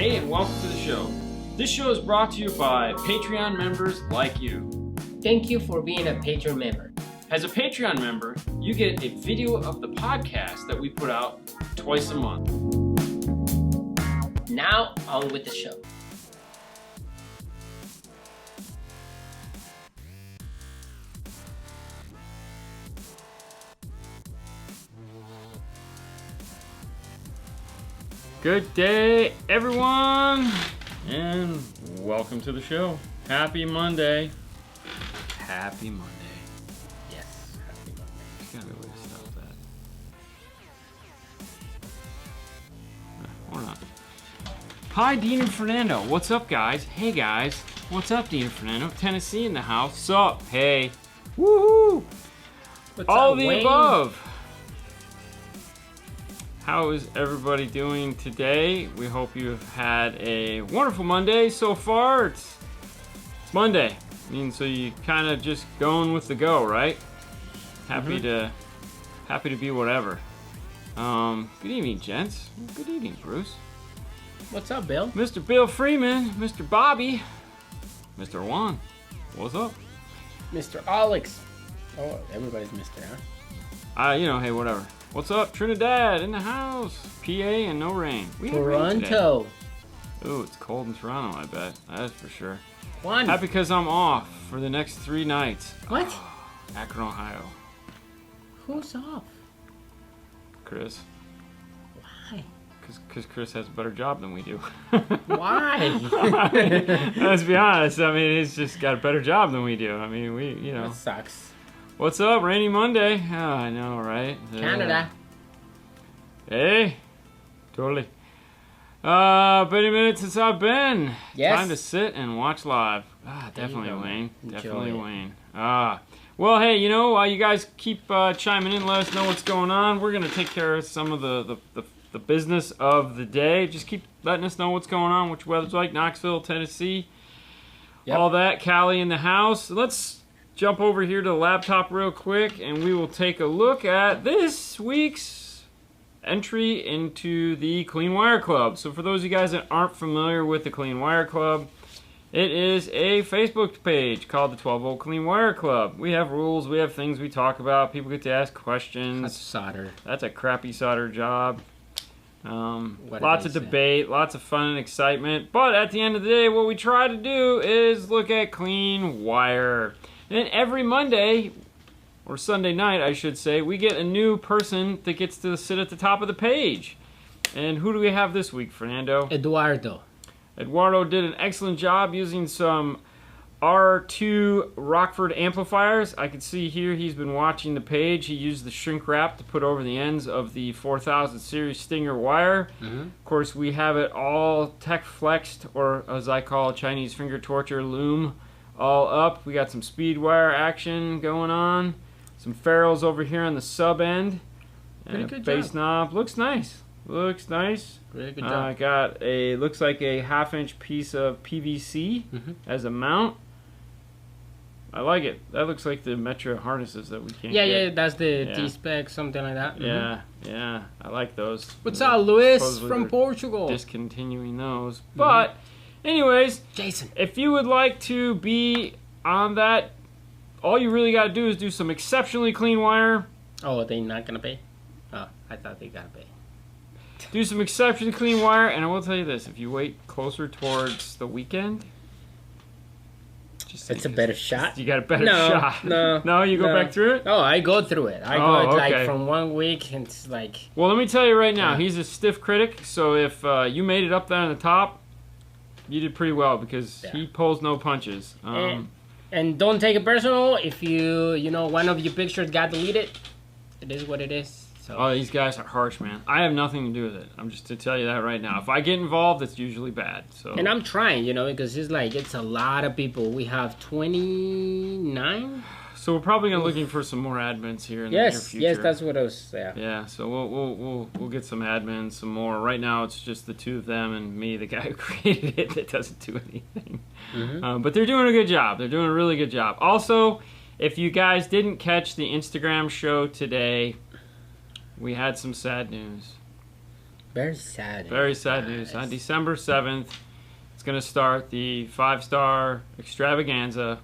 Hey, and welcome to the show. This show is brought to you by Patreon members like you. Thank you for being a Patreon member. As a Patreon member, you get a video of the podcast that we put out twice a month. Now, on with the show. Good day, everyone, and welcome to the show. Happy Monday. Happy Monday. Yes, happy Monday. There's gotta be a way to stop that. Or not. Hi, Dean and Fernando. What's up, guys? Hey, guys. What's up, Dean and Fernando? Tennessee in the house. Sup? Hey. Woohoo! What's All up, the Wayne? above. How is everybody doing today? We hope you've had a wonderful Monday so far. It's Monday. I mean, so you kind of just going with the go, right? Happy to be whatever. Good evening, gents. Good evening, Bruce. What's up, Bill? Mr. Bill Freeman, Mr. Bobby, Mr. Juan. What's up? Mr. Alex. Oh, everybody's Mr., huh? Hey, whatever. What's up, Trinidad in the house? PA and no rain. We had rain today. Toronto. Ooh, it's cold in Toronto, I bet. That's for sure. One. That's because I'm off for the next 3 nights. What? Akron, Ohio. Who's off? Chris. Why? Because Chris has a better job than we do. Why? Let's be honest. I mean, he's just got a better job than we do. I mean, That sucks. What's up? Rainy Monday. Oh, I know, right? Canada. Hey. Totally. Been a minute since I've been. Yes. Time to sit and watch live. Definitely, go, Wayne. Enjoy Definitely, it. Wayne. Well, hey, you guys keep chiming in. Let us know what's going on. We're gonna take care of some of the business of the day. Just keep letting us know what's going on, what your weather's like. Knoxville, Tennessee, all that. Cali in the house. Let's jump over here to the laptop real quick, and we will take a look at this week's entry into the Clean Wire Club. So for those of you guys that aren't familiar with the Clean Wire Club, it is a Facebook page called the 12-Volt Clean Wire Club. We have rules, we have things we talk about, people get to ask questions. That's solder. That's a crappy solder job. What Lots of did they say? debate, lots of fun and excitement. But at the end of the day, what we try to do is look at clean wire. And then every Monday, or Sunday night, I should say, we get a new person that gets to sit at the top of the page. And who do we have this week, Fernando? Eduardo. Eduardo did an excellent job using some R2 Rockford amplifiers. I can see here he's been watching the page. He used the shrink wrap to put over the ends of the 4000 series Stinger wire. Of course, we have it all tech flexed, or as I call it, Chinese finger torture loom, all up. We got some speed wire action going on. Some ferrules over here on the sub end. Pretty good bass job. knob. Looks nice. Looks nice. Pretty good I job. got looks like a 1/2-inch piece of PVC as a mount. I like it. That looks like the Metro harnesses that we can't get. Yeah, that's the Yeah. T-Spec, something like that. Yeah, I like those. What's up, Luis Supposedly from they're Portugal? Discontinuing those. But, anyways, Jason. if you would like to be on that, all you really got to do is do some exceptionally clean wire. Oh, are they not gonna pay? Oh, I thought they gotta pay. Do some exceptionally clean wire, and I will tell you this: if you wait closer towards the weekend, It's a better shot. you got a better No, shot. no, No, you go no. back through it. Oh, I go through it. I Oh, go like okay. from 1 week, and it's like Well, let me tell you right now, Yeah. he's a stiff critic. So if you made it up there on the top, you did pretty well because Yeah. he pulls no punches. and don't take it personal. If one of your pictures got deleted, it is what it is. So Oh, these guys are harsh, man. I have nothing to do with it. I'm just to tell you that right now. If I get involved, it's usually bad. So. and I'm trying, because it's a lot of people. We have 29. So we're probably gonna looking for some more admins here in the near future. Yes, that's what I was. Yeah. Yeah, so we'll get some admins, some more. Right now, it's just the two of them and me, the guy who created it, that doesn't do anything. But they're doing a good job. They're doing a really good job. Also, if you guys didn't catch the Instagram show today, we had some sad news. Very sad. Very sad news. On December 7th, it's going to start the 5-star extravaganza,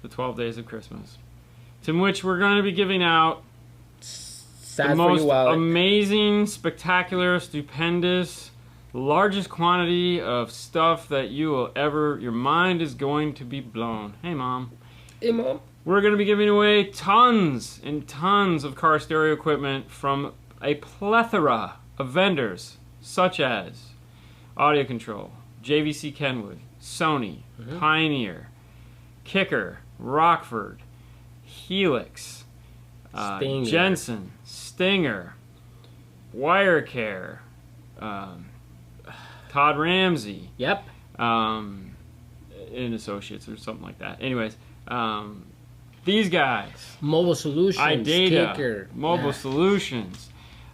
the 12 Days of Christmas, to which we're going to be giving out Sad the most for you, amazing, spectacular, stupendous, largest quantity of stuff that you will ever, your mind is going to be blown. Hey, Mom. Hey, Mom. We're going to be giving away tons and tons of car stereo equipment from a plethora of vendors, such as Audio Control, JVC Kenwood, Sony, Pioneer, Kicker, Rockford, Helix, Jensen, Stinger, Wirecare, Todd Ramsey. Yep. And Associates or something like that. Anyways, these guys. Mobile Solutions. iData. Kicker. Mobile Solutions.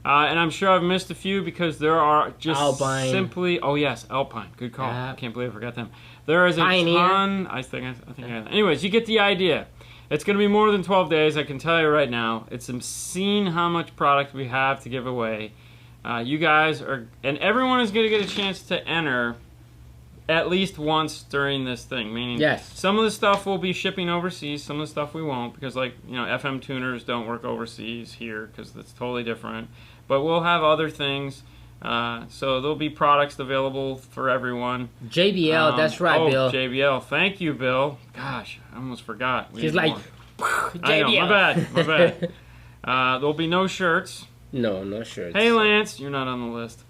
And I'm sure I've missed a few because there are just Alpine. simply... Oh, yes, Alpine. Good call. Yeah. I can't believe I forgot them. There is a Pioneer. ton... I think anyways, you get the idea. It's going to be more than 12 days, I can tell you right now. It's obscene how much product we have to give away. You guys are... And everyone is going to get a chance to enter at least once during this thing. Meaning, yes, some of the stuff will be shipping overseas. Some of the stuff we won't because, like, you know, FM tuners don't work overseas here because it's totally different. But we'll have other things. So there'll be products available for everyone. JBL, that's right, Bill. JBL. Thank you, Bill. Gosh, I almost forgot. He's like, JBL. I know, my bad. There'll be no shirts. No shirts. Hey, Lance, you're not on the list.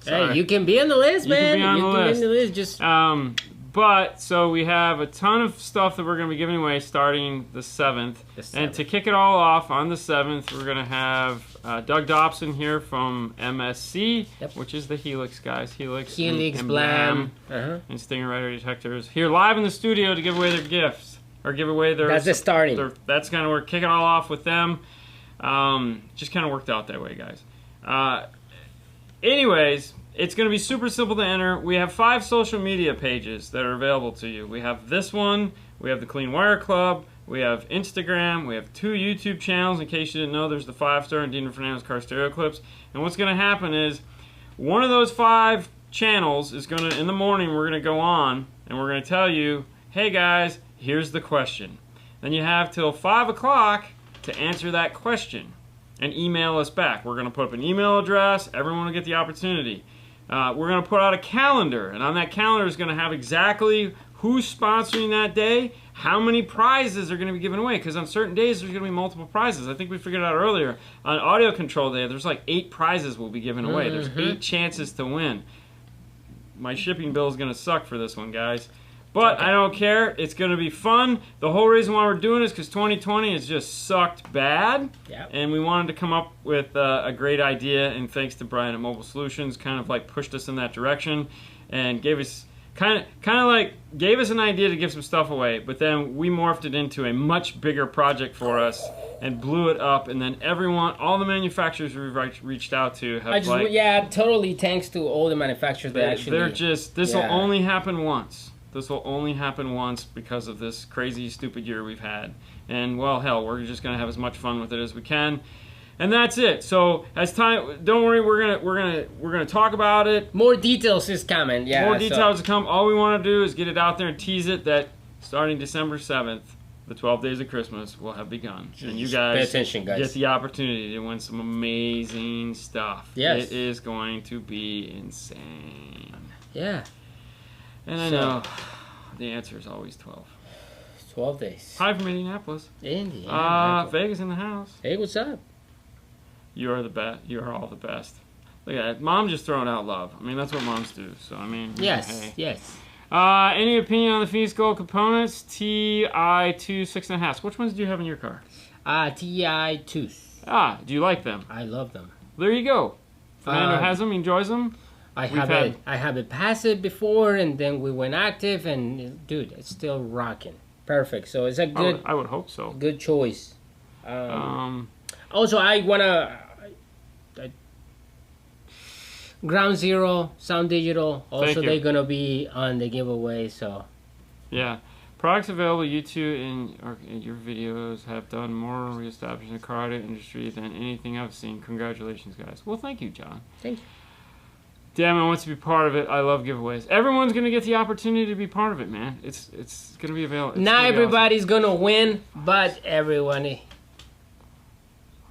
Hey, you can be on the list, man. You can be on the list. Just But, so we have a ton of stuff that we're going to be giving away starting the 7th. And to kick it all off on the 7th, we're going to have Doug Dobson here from MSC, which is the Helix guys. Helix and Blam. And Stinger Rider Detectors. Here live in the studio to give away their gifts. Or give away their... That's the starting. That's kind of, we're kicking it all off with them. Just kind of worked out that way, guys. Anyways... It's going to be super simple to enter. We have 5 social media pages that are available to you. We have this one, we have the Clean Wire Club, we have Instagram, we have 2 YouTube channels. In case you didn't know, there's the 5-star and Dean Fernando's Car Stereo Clips. And what's going to happen is, one of those 5 channels is going to, in the morning, we're going to go on, and we're going to tell you, hey guys, here's the question. Then you have till 5 o'clock to answer that question and email us back. We're going to put up an email address. Everyone will get the opportunity. We're going to put out a calendar, and on that calendar is going to have exactly who's sponsoring that day, how many prizes are going to be given away, because on certain days there's going to be multiple prizes. I think we figured out earlier, on Audio Control Day, there's like 8 prizes will be given away. There's 8 chances to win. My shipping bill is going to suck for this one, guys. But I don't care. It's going to be fun. The whole reason why we're doing this is because 2020 has just sucked bad. Yep. And we wanted to come up with a great idea. And thanks to Brian at Mobile Solutions, kind of like pushed us in that direction and gave us kind of like gave us an idea to give some stuff away. But then we morphed it into a much bigger project for us and blew it up. And then everyone, all the manufacturers we've reached out to have totally thanks to all the manufacturers that actually. They're just this will only happen once. This will only happen once because of this crazy, stupid year we've had. And, well, hell, we're just going to have as much fun with it as we can. And that's it. So, as time, don't worry, we're gonna talk about it. More details is coming. Yeah. More details to come. All we want to do is get it out there and tease it that starting December 7th, the 12 Days of Christmas will have begun. And you guys, pay attention, guys, get the opportunity to win some amazing stuff. Yes. It is going to be insane. Yeah. And I know the answer is always 12. 12 days. Hi from Indianapolis. Indiana. Vegas in the house. Hey, what's up? You are the best. You are all the best. Look at that. Mom just throwing out love. I mean, that's what moms do. So, I mean, yes, hey. yes. Any opinion on the Phoenix Gold components? TI2 6.5. Which ones do you have in your car? TI2. Do you like them? I love them. There you go. Fernando has them, enjoys them. I have it passive before, and then we went active, and dude, it's still rocking. Perfect. So it's a good. I would hope so. Good choice. Also, I wanna. Ground Zero, Sound Digital. Also, they're gonna be on the giveaway. So. Yeah. products available, you two in your videos have done more reestablishing the car audio industry than anything I've seen. Congratulations, guys. Well, thank you, John. Thank you. Damn, I want to be part of it. I love giveaways. Everyone's gonna get the opportunity to be part of it, man. It's gonna be available. Not everybody's gonna win, but everyone.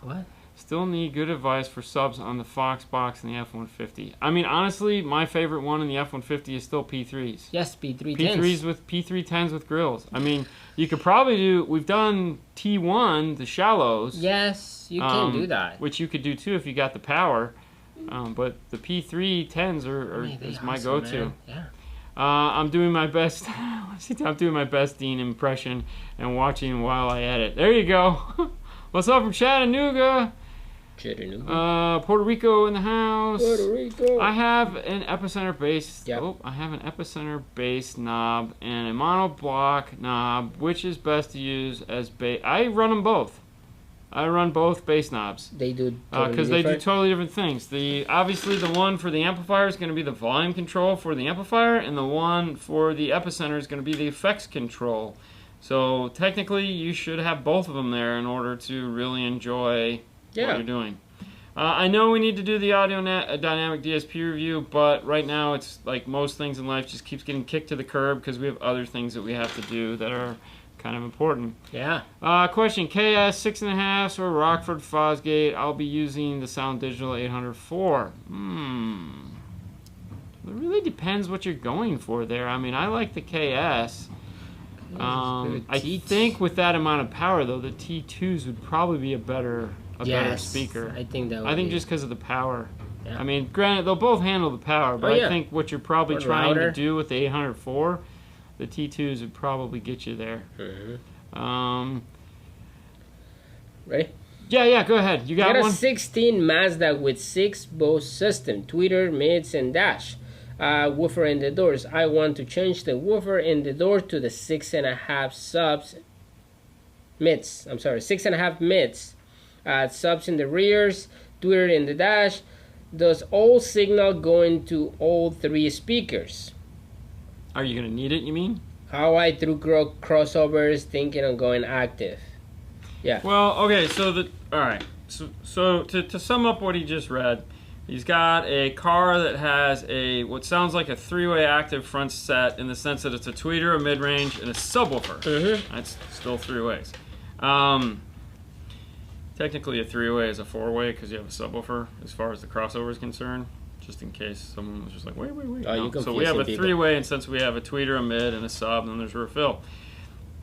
What? Still need good advice for subs on the Fox box and the F-150. I mean, honestly, my favorite one in the F-150 is still P3s. Yes, P310s. P3s with P310s with grills. I mean, you could probably do. We've done T1, the shallows. Yes, you can do that. Which you could do too if you got the power. But the P310s is my go-to. Yeah. I'm doing my best. I'm doing my best Dean impression and watching while I edit. There you go. What's up from Chattanooga? Puerto Rico in the house. Puerto Rico. I have an epicenter base. Yep. Oh, I have an epicenter base knob and a monoblock knob. Which is best to use as base? I run them both. I run both base knobs. They do because they do totally different things. Obviously the one for the amplifier is going to be the volume control for the amplifier, and the one for the epicenter is going to be the effects control. So technically, you should have both of them there in order to really enjoy what you're doing. I know we need to do the audio dynamic DSP review, but right now it's like most things in life just keeps getting kicked to the curb because we have other things that we have to do that are kind of important. Yeah. Question: KS 6.5 or Rockford Fosgate? I'll be using the Sound Digital 804. It really depends what you're going for there. I mean, I like the KS. I think with that amount of power, though, the T2s would probably be a better speaker. I think that. I think just because of the power. Yeah. I mean, granted, they'll both handle the power, but I think what you're probably trying to do with the 804. The T2s would probably get you there. Ready? Yeah, go ahead. You got one? a 16 Mazda with 6 Bose system, tweeter, mids, and dash. Woofer in the doors. I want to change the woofer in the door to the 6.5 subs. Mids. I'm sorry, 6.5 mids. Subs in the rears, tweeter in the dash. Does all signal go into all 3 speakers? Are you going to need it, you mean? How I through crossovers, thinking of going active. Yeah. Well, okay, alright. So to sum up what he just read, he's got a car that has what sounds like a 3-way active front set in the sense that it's a tweeter, a mid-range, and a subwoofer. That's still 3 ways. Technically a 3-way is a 4-way because you have a subwoofer as far as the crossover is concerned. Just in case someone was just like, wait. No. So we have a 3-way, and since we have a tweeter, a mid, and a sub, and then there's a refill.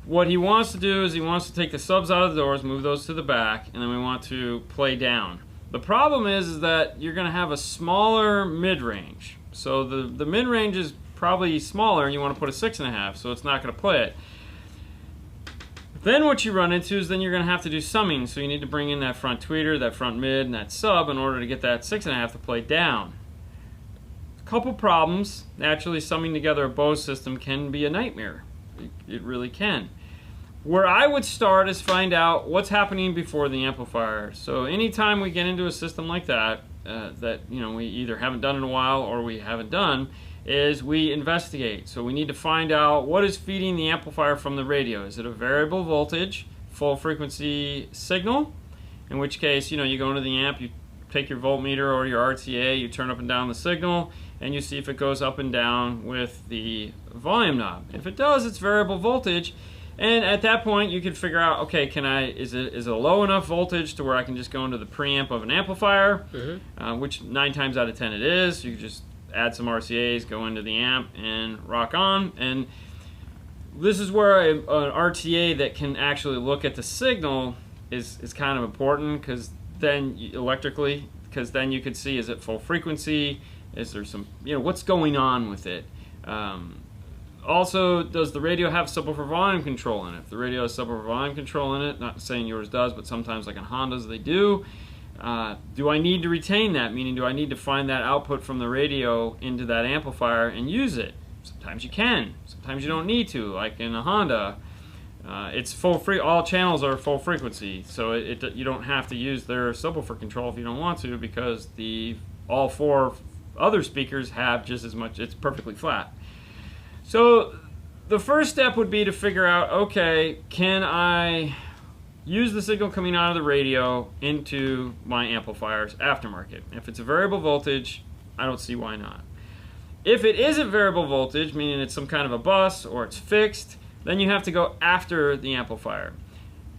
What he wants to do is he wants to take the subs out of the doors, move those to the back, and then we want to play down. The problem is that you're going to have a smaller mid-range. So the mid-range is probably smaller, and you want to put a 6.5, so it's not going to play it. Then what you run into is then you're going to have to do summing, so you need to bring in that front tweeter, that front mid, and that sub in order to get that 6.5 to play down. Couple problems. Naturally, summing together a Bose system can be a nightmare. It really can. Where I would start is find out what's happening before the amplifier. So anytime we get into a system like that, that we either haven't done in a while or we haven't done, is we investigate. So we need to find out what is feeding the amplifier from the radio. Is it a variable voltage, full frequency signal? In which case, you go into the amp, you take your voltmeter or your RTA, you turn up and down the signal, and you see if it goes up and down with the volume knob. If it does, it's variable voltage, and at that point you can figure out, okay, is it a low enough voltage to where I can just go into the preamp of an amplifier, which 9 times out of 10 it is. You can just add some RCAs, go into the amp, and rock on. And this is where an RTA that can actually look at the signal is kind of important, because then electrically, because then you could see, is it full frequency? Is there some, what's going on with it? Also, does the radio have subwoofer volume control in it? If the radio has subwoofer volume control in it, not saying yours does, but sometimes like in Hondas they do. Do I need to retain that? Meaning, do I need to find that output from the radio into that amplifier and use it? Sometimes you can. Sometimes you don't need to. Like in a Honda, it's all channels are full frequency, so you don't have to use their subwoofer control if you don't want to, because all 4 other speakers have just as much. It's perfectly flat. So the first step would be to figure out, okay, can I use the signal coming out of the radio into my amplifiers aftermarket? If it's a variable voltage, I don't see why not. If it isn't variable voltage, meaning it's some kind of a bus or it's fixed, then you have to go after the amplifier.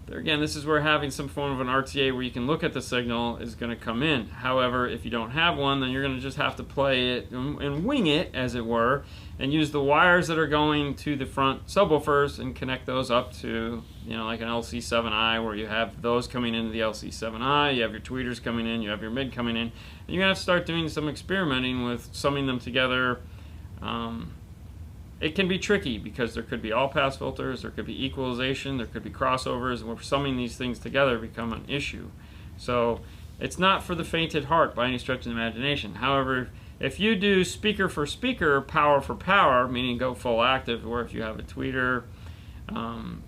There again, this is where having some form of an RTA where you can look at the signal is going to come in. However, if you don't have one, then you're going to just have to play it and wing it, as it were, and use the wires that are going to the front subwoofers and connect those up to, you know, like an LC7I, where you have those coming into the LC7I, you have your tweeters coming in, you have your mid coming in, and you're going to have to start doing some experimenting with summing them together. It can be tricky because there could be all-pass filters, there could be equalization, there could be crossovers, and we're summing these things together become an issue. So it's not for the faint at heart by any stretch of the imagination. However, if you do speaker for speaker, power for power, meaning go full active, or if you have a tweeter and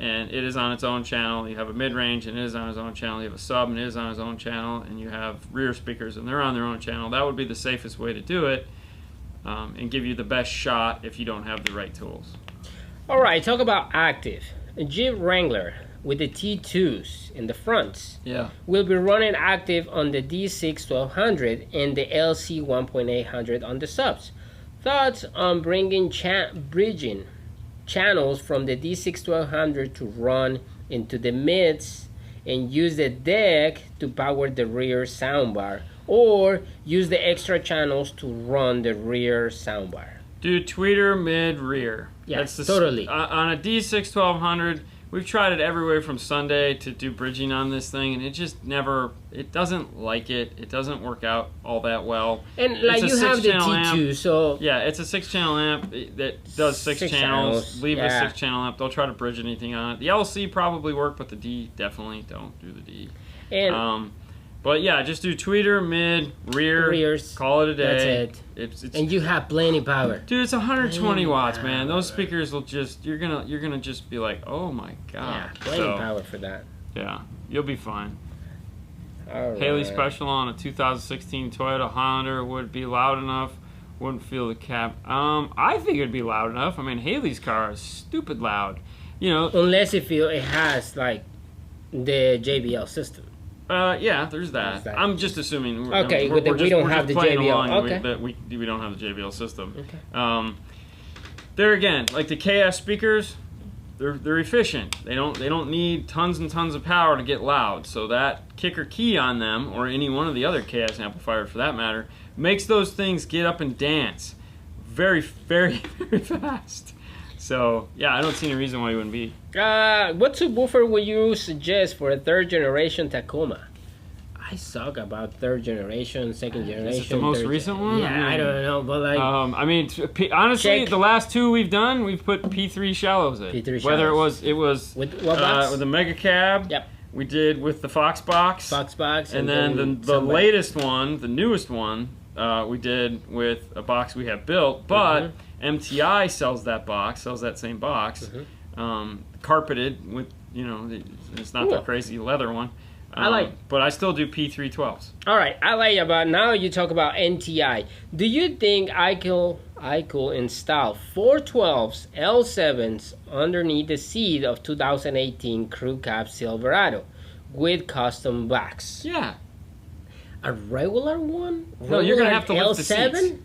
it is on its own channel, you have a mid-range and it is on its own channel, you have a sub and it is on its own channel, and you have rear speakers and they're on their own channel, that would be the safest way to do it. And give you the best shot if you don't have the right tools. All right, talk about active. A Jeep Wrangler with the T2s in the fronts will be running active on the D6 1200 and the LC 1.800 on the subs. Thoughts on bringing bridging channels from the D6 1200 to run into the mids and use the deck to power the rear soundbar, or use the extra channels to run the rear soundbar? Do tweeter, mid, rear. Yeah, that's totally. On a D6 1200, we've tried it everywhere from Sunday to do bridging on this thing, and it just never, it doesn't like it. It doesn't work out all that well. And like you have the T2, amp. So... Yeah, it's a 6-channel amp that does six channels. Leave a 6-channel amp. Don't try to bridge anything on it. The LC probably work, but the D, definitely don't do the D. And... but yeah, just do tweeter, mid, rears, call it a day. That's it. And you have plenty power. Dude, it's 120 watts, man. Those speakers will just, you're gonna just be like, oh my god. Yeah, plenty power for that. Yeah, you'll be fine. All right. Haley Special on a 2016 Toyota Highlander would be loud enough. Wouldn't feel the cab. I think it'd be loud enough. I mean, Haley's car is stupid loud. You know, unless it has like the JBL system. Yeah, there's that. I'm just assuming. Okay, we don't have the JBL. Okay. That we don't have the JBL system. Okay. There again, like the KS speakers, they're efficient. They don't need tons and tons of power to get loud. So that kicker key on them, or any one of the other KS amplifiers for that matter, makes those things get up and dance very, very, very fast. So, yeah, I don't see any reason why you wouldn't be. What subwoofer would you suggest for a third generation Tacoma? I suck about third generation, second generation. Is it the most recent one? Yeah, I don't know, but like... I mean, honestly, the last two we've done, we've put P3 shallows in. P3 shallows. Whether it was with what box? With the Mega Cab. Yep. We did with the Fox Box. And then the latest one, the newest one, we did with a box we have built, but... MTI sells that same box, carpeted with, you know, it's not the crazy leather one. But I still do P312s. All right, I like about now you talk about NTI. Do you think I could install 412s L7s underneath the seat of 2018 Crew Cab Silverado with custom backs? Yeah. A regular one? No, you're gonna have to lift L7? the seats.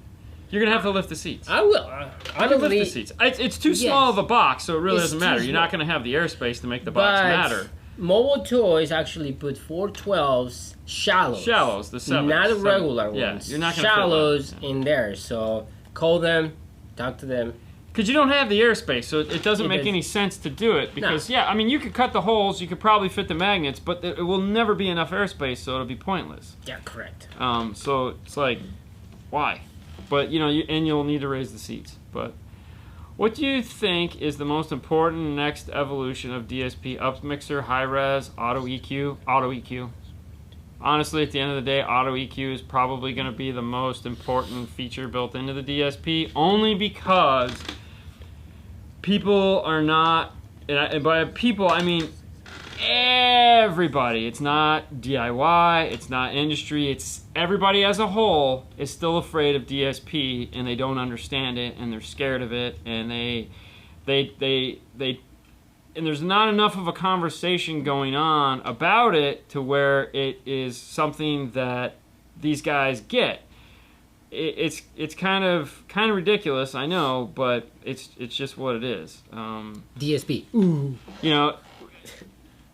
You're gonna have to lift the seats. I will. I can lift the seats. It's too small of a box, so it really doesn't matter. You're not gonna have the airspace to make the box matter. Mobile Toys actually put 412s shallows. Shallows, the 7s. Not the regular ones. Yeah, you're not gonna shallows in there. So call them, talk to them. Because you don't have the airspace, so it doesn't make any sense to do it. Because yeah, I mean, you could cut the holes, you could probably fit the magnets, but it will never be enough airspace, so it'll be pointless. Yeah, correct. So it's like, why? But, you know, you'll need to raise the seats. But what do you think is the most important next evolution of DSP? Upmixer, high-res, auto EQ? Auto EQ. Honestly, at the end of the day, auto EQ is probably going to be the most important feature built into the DSP, only because people are not, and by people, I mean everybody. It's not DIY, it's not industry, it's everybody as a whole is still afraid of DSP, and they don't understand it, and they're scared of it, and they and there's not enough of a conversation going on about it to where it is something that these guys get. It's kind of ridiculous, I know, but it's just what it is. DSP. Ooh. You know,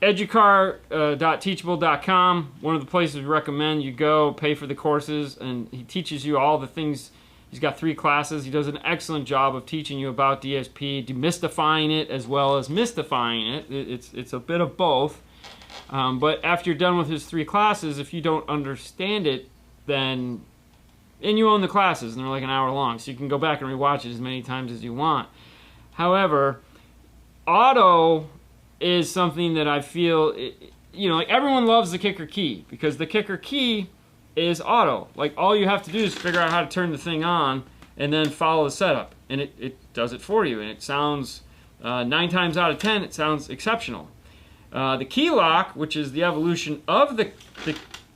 educar.teachable.com, one of the places we recommend you go, pay for the courses, and he teaches you all the things. He's got 3 classes. He does an excellent job of teaching you about DSP, demystifying it as well as mystifying it. It's a bit of both. But after you're done with his 3 classes, if you don't understand it, then... And you own the classes, and they're like an hour long, so you can go back and rewatch it as many times as you want. However, auto is something that I feel, you know, like everyone loves the kicker key, because the kicker key is auto. Like, all you have to do is figure out how to turn the thing on and then follow the setup, and it does it for you, and it sounds 9 times out of 10 it sounds exceptional. The key lock, which is the evolution of the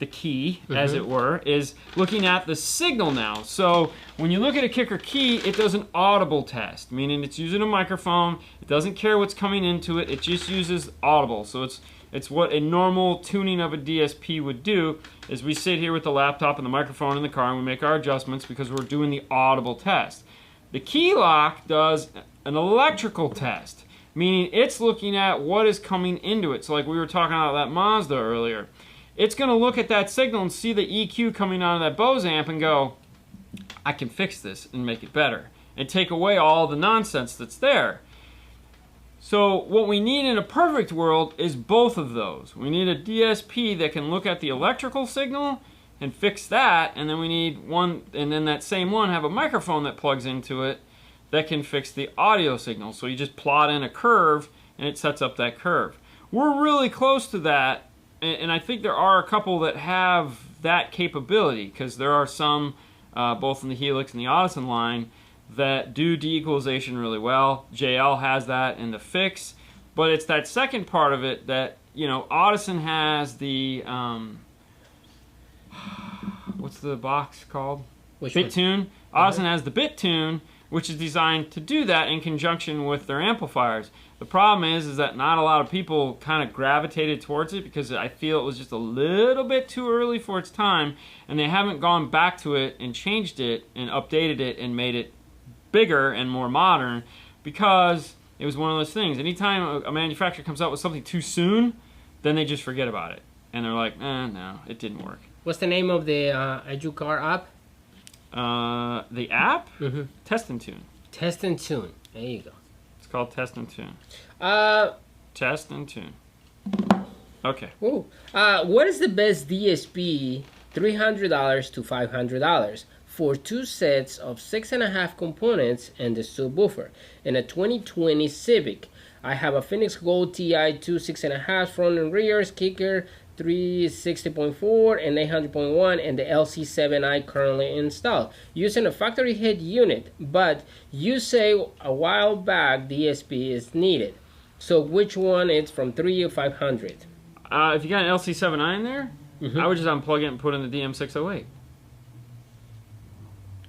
key, as it were, is looking at the signal now. So when you look at a kicker key, it does an audible test, meaning it's using a microphone. It doesn't care what's coming into it. It just uses audible. So it's what a normal tuning of a DSP would do, is we sit here with the laptop and the microphone in the car and we make our adjustments because we're doing the audible test. The key lock does an electrical test, meaning it's looking at what is coming into it. So like we were talking about that Mazda earlier, it's going to look at that signal and see the EQ coming out of that Bose amp and go, I can fix this and make it better, and take away all the nonsense that's there. So what we need in a perfect world is both of those. We need a DSP that can look at the electrical signal and fix that, and then we need one, and then that same one have a microphone that plugs into it that can fix the audio signal. So you just plot in a curve and it sets up that curve. We're really close to that, and I think there are a couple that have that capability, because there are some, both in the Helix and the Audison line, that do de-equalization really well. JL has that in the Fix, but it's that second part of it that, you know, Audison has the, what's the box called? BitTune. Audison has the BitTune, which is designed to do that in conjunction with their amplifiers. The problem is that not a lot of people kind of gravitated towards it, because I feel it was just a little bit too early for its time, and they haven't gone back to it and changed it and updated it and made it bigger and more modern, because it was one of those things. Anytime a manufacturer comes out with something too soon, then they just forget about it. And they're like, no, it didn't work. What's the name of the Educar app? The app? Test and Tune. Test and Tune. There you go. It's called Test and Tune. Test and Tune. Okay. Ooh. What is the best DSP, $300 to $500, for 2 sets of 6.5 components and the subwoofer in a 2020 Civic? I have a Phoenix Gold TI 2 6.5 front and rears, kicker 360.4 and 800.1, and the LC7i currently installed using a factory head unit, but you say a while back DSP is needed. So which one is from 3 to 500? If you got an LC7i in there, I would just unplug it and put in the DM608.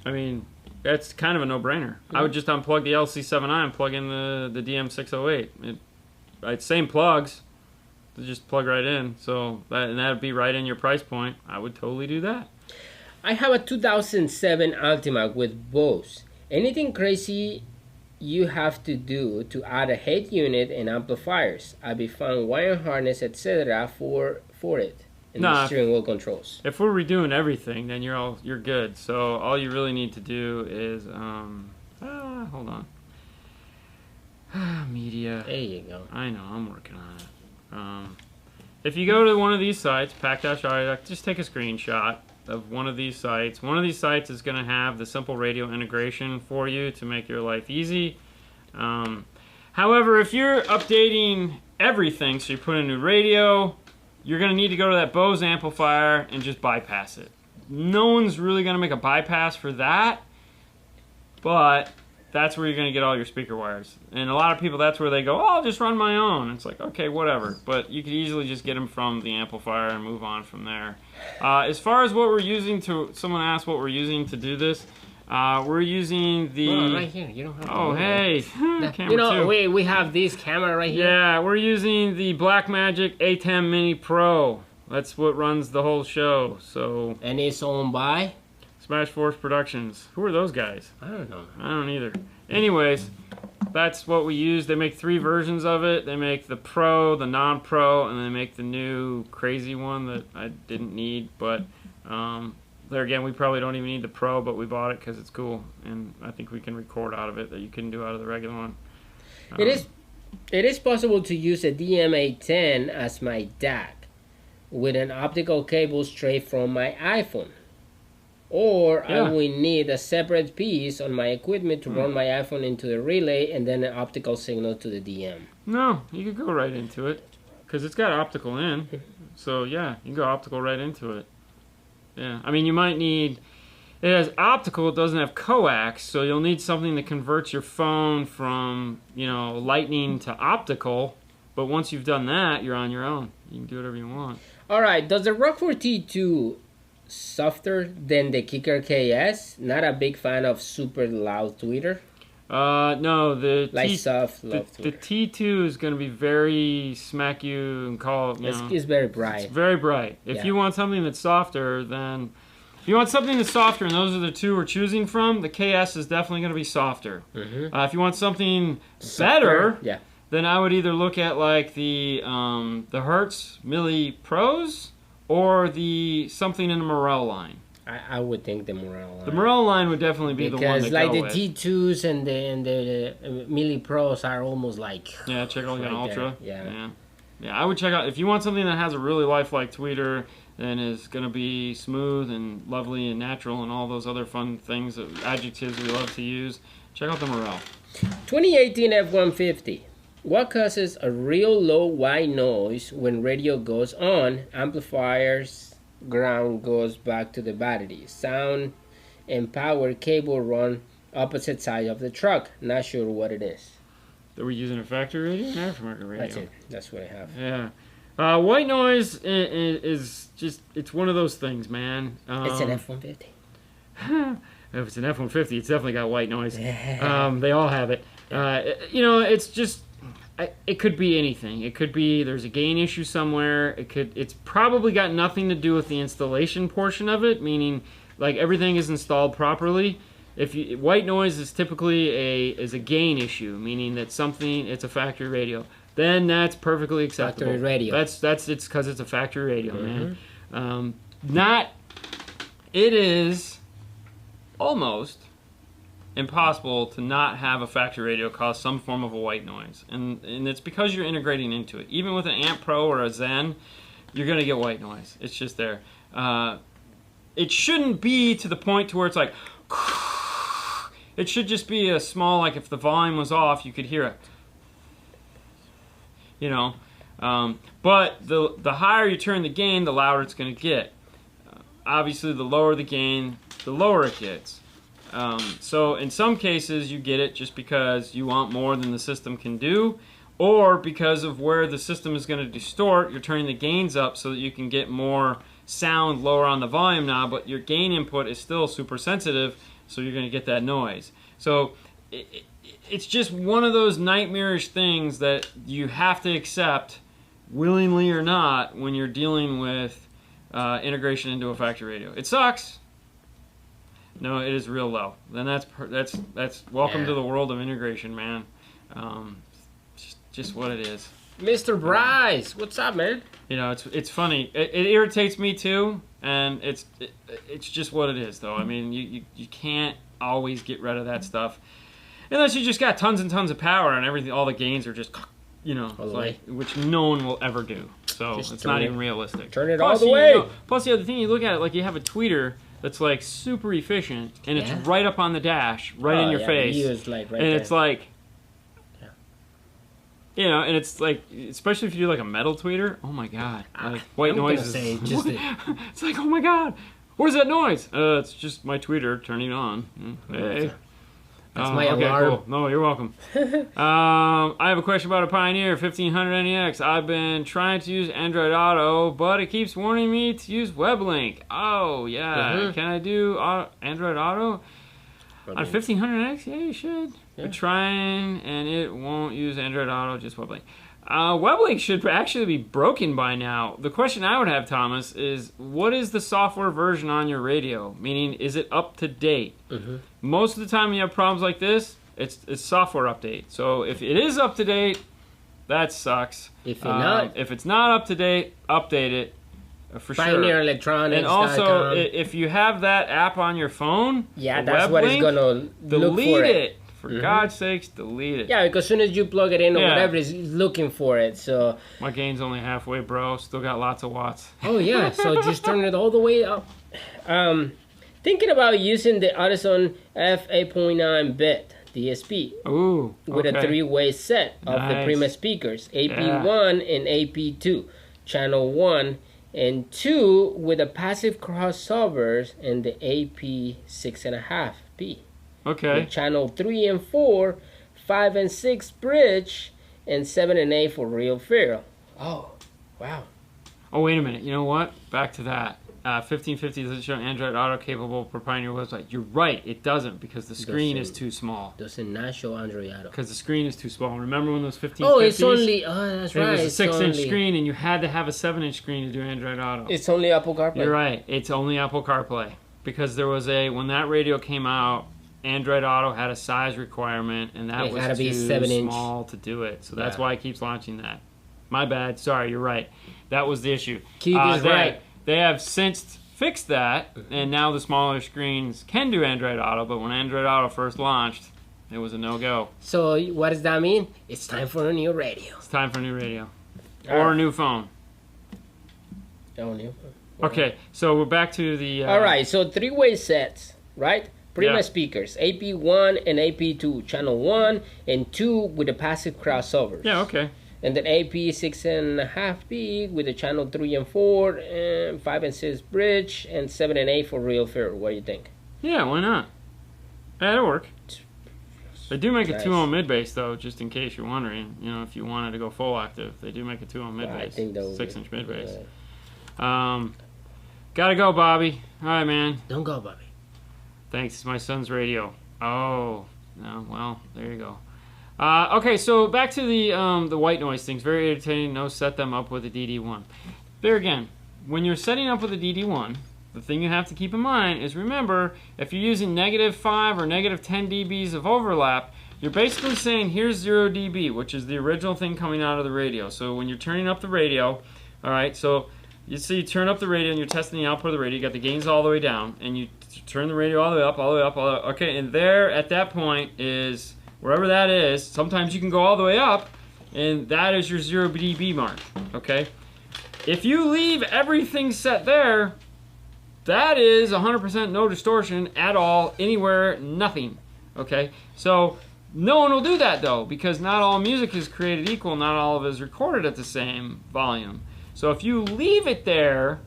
I mean, that's kind of a no-brainer. I would just unplug the LC7i and plug in the DM608. It's same plugs. To just plug right in, so that'd be right in your price point. I would totally do that. I have a 2007 Altima with Bose. Anything crazy you have to do to add a head unit and amplifiers? I've been found wire harness, etc. for it. And the steering wheel controls. If we're redoing everything, then you're good. So all you really need to do is hold on. Media. There you go. I know, I'm working on it. If you go to one of these sites, pack-audio, just take a screenshot of one of these sites. One of these sites is going to have the simple radio integration for you to make your life easy. However, if you're updating everything, so you put in a new radio, you're going to need to go to that Bose amplifier and just bypass it. No one's really going to make a bypass for that, but that's where you're going to get all your speaker wires. And a lot of people, that's where they go, oh, I'll just run my own. It's like, okay, whatever. But you could easily just get them from the amplifier and move on from there. As far as what we're using to, someone asked what we're using to do this. We're using the... Oh, right here. You don't have to Oh, hey. Camera 2. we have this camera right here. Yeah, we're using the Blackmagic A10 Mini Pro. That's what runs the whole show. So. And it's owned by? Smash Force Productions. Who are those guys? I don't know. I don't either. Anyways, that's what we use. They make 3 versions of it. They make the Pro, the non-Pro, and they make the new crazy one that I didn't need. But there again, we probably don't even need the Pro, but we bought it because it's cool, and I think we can record out of it that you couldn't do out of the regular one. It is possible to use a DMA10 as my DAC with an optical cable straight from my iPhone. Or I will need a separate piece on my equipment to run my iPhone into the relay and then an optical signal to the DM. No, you could go right into it because it's got optical in. So yeah, you can go optical right into it. Yeah, I mean you might need... It has optical, it doesn't have coax, so you'll need something that converts your phone from, you know, lightning to optical. But once you've done that, you're on your own. You can do whatever you want. Alright, does the Rockford T2 softer than the Kicker KS? Not a big fan of super loud tweeter. No, the T2 is going to be very smack you and call it, you know. It's very bright. It's very bright. If you want something that's softer, then... If you want something that's softer, and those are the 2 we're choosing from, the KS is definitely going to be softer. If you want something better, then I would either look at like the Hertz Milli Pros or the something in the Morel line. I would think the Morel line. The Morel line would definitely be the one to go with. Because like the T2s and the Milli Pros are almost like... Yeah, check out like an Ultra. Yeah, I would check out... If you want something that has a really lifelike tweeter and is going to be smooth and lovely and natural and all those other fun things, adjectives we love to use, check out the Morel. 2018 F-150. What causes a real low white noise when radio goes on, amplifiers, ground goes back to the battery, sound and power cable run opposite side of the truck? Not sure what it is. Are we using a factory radio or an aftermarket radio? That's it. That's what I have. Yeah. White noise is just, it's one of those things, man. It's an F-150. If it's an F-150, it's definitely got white noise. They all have it. You know, it's just... It could be anything. It could be there's a gain issue somewhere. It's probably got nothing to do with the installation portion of it, meaning like everything is installed properly. White noise is typically a gain issue, meaning that it's a factory radio. Then that's perfectly acceptable. Factory radio. It's because it's a factory radio, man. It is almost impossible to not have a factory radio cause some form of a white noise, and it's because you're integrating into it. Even with an Amp Pro or a Zen, you're gonna get white noise. It's just there. It shouldn't be to the point to where it's like it should just be a small, like if the volume was off you could hear it, you know. But the higher you turn the gain, the louder it's gonna get. Obviously the lower the gain, the lower it gets. So in some cases you get it just because you want more than the system can do, or because of where the system is going to distort, you're turning the gains up so that you can get more sound lower on the volume knob, but your gain input is still super sensitive, so you're going to get that noise. So it's just one of those nightmarish things that you have to accept, willingly or not, when you're dealing with integration into a factory radio. It sucks. No, it is real low. Then that's welcome to the world of integration, man. Just what it is. Mr. Bryce, what's up, man? You know, it's funny. It irritates me too, and it's just what it is, though. I mean, you can't always get rid of that stuff unless you just got tons and tons of power and everything. All the gains are just, you know, like, which no one will ever do. So it's not even realistic. Turn it all the way. Plus, the other thing, you look at it like you have a tweeter that's like super efficient, and it's right up on the dash, right in your face. It's like right and there. It's like, you know, and it's like, especially if you do like a metal tweeter, oh my god, like white noise is. It's like, oh my god, what is that noise? It's just my tweeter turning on. Hey. That's my alarm. Cool. No, you're welcome. I have a question about a Pioneer 1500 NEX. I've been trying to use Android Auto, but it keeps warning me to use WebLink. Oh, yeah. Can I do Android Auto? On 1500X, yeah, you should. Yeah. We're trying, and it won't use Android Auto, just WebLink. WebLink should actually be broken by now. The question I would have, Thomas, is what is the software version on your radio? Meaning, is it up to date? Most of the time, you have problems like this. It's software update. So if it is up to date, that sucks. If it's not up to date, update it. For sure. Pioneer Electronics. And also, if you have that app on your phone, that's what it's gonna look for. Delete it. For God's sakes, delete it. Yeah, because as soon as you plug it in or whatever, it's looking for it. So my gain's only halfway, bro. Still got lots of watts. Oh yeah, so just turn it all the way up. Thinking about using the Audison F8.9 bit DSP. Ooh, with a 3-way set of the Prima speakers, AP1 and AP2, channel 1 and 2 with a passive crossovers and the AP6.5P. Okay. With channel 3 and 4, 5 and 6 bridge, and 7 and 8 for real ferrule. Oh, wow. Oh, wait a minute. You know what? Back to that. 1550 doesn't show Android Auto capable per Pioneer website. You're right. It doesn't because the screen is too small. Doesn't not show Android Auto. Because the screen is too small. Remember when those 1550s? Oh, it's only... Oh, that's right. It was a 6-inch screen and you had to have a 7-inch screen to do Android Auto. It's only Apple CarPlay. You're right. It's only Apple CarPlay. Because there was when that radio came out, Android Auto had a size requirement and that was too small to do it. So that's why it keeps launching that. My bad. Sorry, you're right. That was the issue. Keith is right. They have since fixed that, and now the smaller screens can do Android Auto, but when Android Auto first launched, it was a no-go. So what does that mean? It's time for a new radio. It's time for a new radio. Or a new phone. Oh, new phone. Okay, so we're back to the... All right, so 3-way sets, right? Prima speakers, AP1 and AP2, channel 1 and 2 with the passive crossovers. Yeah, okay. And then AP6.5P with the channel 3 and 4, and 5 and 6 bridge, and 7 and 8 for real ferrule. What do you think? Yeah, why not? That'll work. They do make a 2-ohm mid-bass, though, just in case you're wondering. You know, if you wanted to go full octave, they do make a 2-ohm mid-bass. I think that 6-inch mid-bass. Gotta go, Bobby. All right, man. Don't go, Bobby. Thanks. It's my son's radio. Oh, no. Well, there you go. Okay, so back to the white noise things. Very irritating. No, set them up with a DD1. There again, when you're setting up with a DD1, the thing you have to keep in mind is remember, if you're using -5 or -10 dBs of overlap, you're basically saying here's 0 dB, which is the original thing coming out of the radio. So when you're turning up the radio, all right, so you see you turn up the radio and you're testing the output of the radio, you got the gains all the way down, and you turn the radio all the way up, all the way up, all the way up. Okay, and there at that point is... wherever that is, sometimes you can go all the way up, and that is your 0 dB mark, okay? If you leave everything set there, that is 100% no distortion at all, anywhere, nothing, okay? So no one will do that, though, because not all music is created equal, not all of it is recorded at the same volume. So if you leave it there,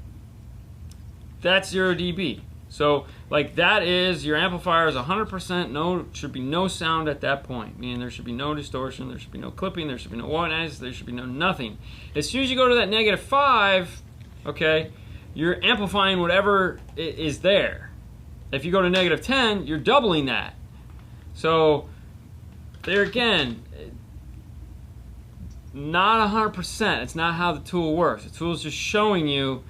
that's 0 dB. So, like, that is, your amplifier is 100%, should be no sound at that point. Meaning there should be no distortion, there should be no clipping, there should be no white noise, there should be no nothing. As soon as you go to that -5, okay, you're amplifying whatever is there. If you go to -10, you're doubling that. So, there again, not 100%. It's not how the tool works. The tool is just showing you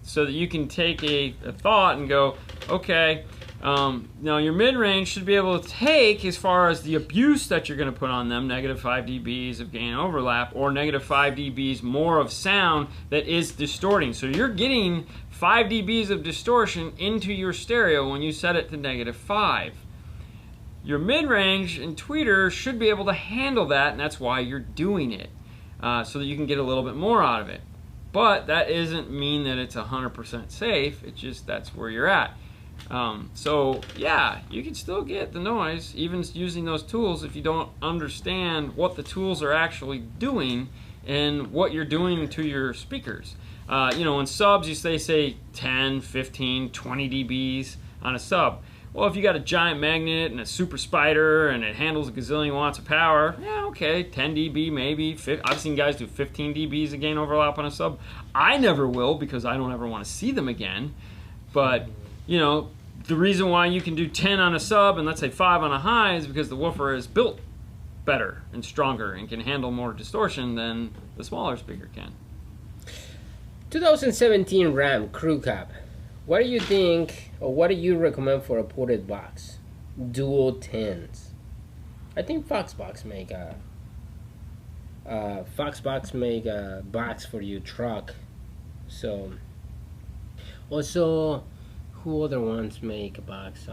so that you can take a thought and go, okay, now your mid-range should be able to take as far as the abuse that you're going to put on them, -5 dBs of gain overlap, or -5 dBs more of sound that is distorting. So you're getting 5 dBs of distortion into your stereo when you set it to -5. Your mid-range and tweeter should be able to handle that, and that's why you're doing it, so that you can get a little bit more out of it. But that doesn't mean that it's 100% safe. It's just that's where you're at. So yeah, you can still get the noise even using those tools if you don't understand what the tools are actually doing and what you're doing to your speakers. You know, in subs, they say 10, 15, 20 dBs on a sub. Well, if you got a giant magnet and a super spider and it handles a gazillion watts of power, yeah, okay, 10 dB maybe. I've seen guys do 15 dBs of gain overlap on a sub. I never will because I don't ever want to see them again. But, you know, the reason why you can do 10 on a sub and let's say 5 on a high is because the woofer is built better and stronger and can handle more distortion than the smaller speaker can. 2017 Ram Crew Cab. What do you think, or what do you recommend for a ported box? Dual 10s. I think Foxbox make a box for your truck. So also, who other ones make a box?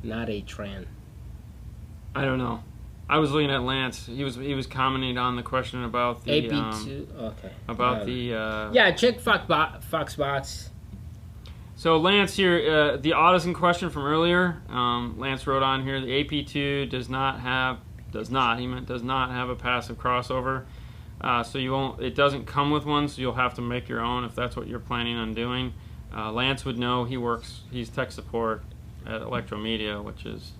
Not a trend. I don't know. I was looking at Lance. He was commenting on the question about the AP2. Okay. About yeah, check Foxbox. So Lance here, the Audison question from earlier. Lance wrote on here the AP2 does not have a passive crossover. So you won't. It doesn't come with one, so you'll have to make your own if that's what you're planning on doing. Lance would know. He's tech support at Electromedia,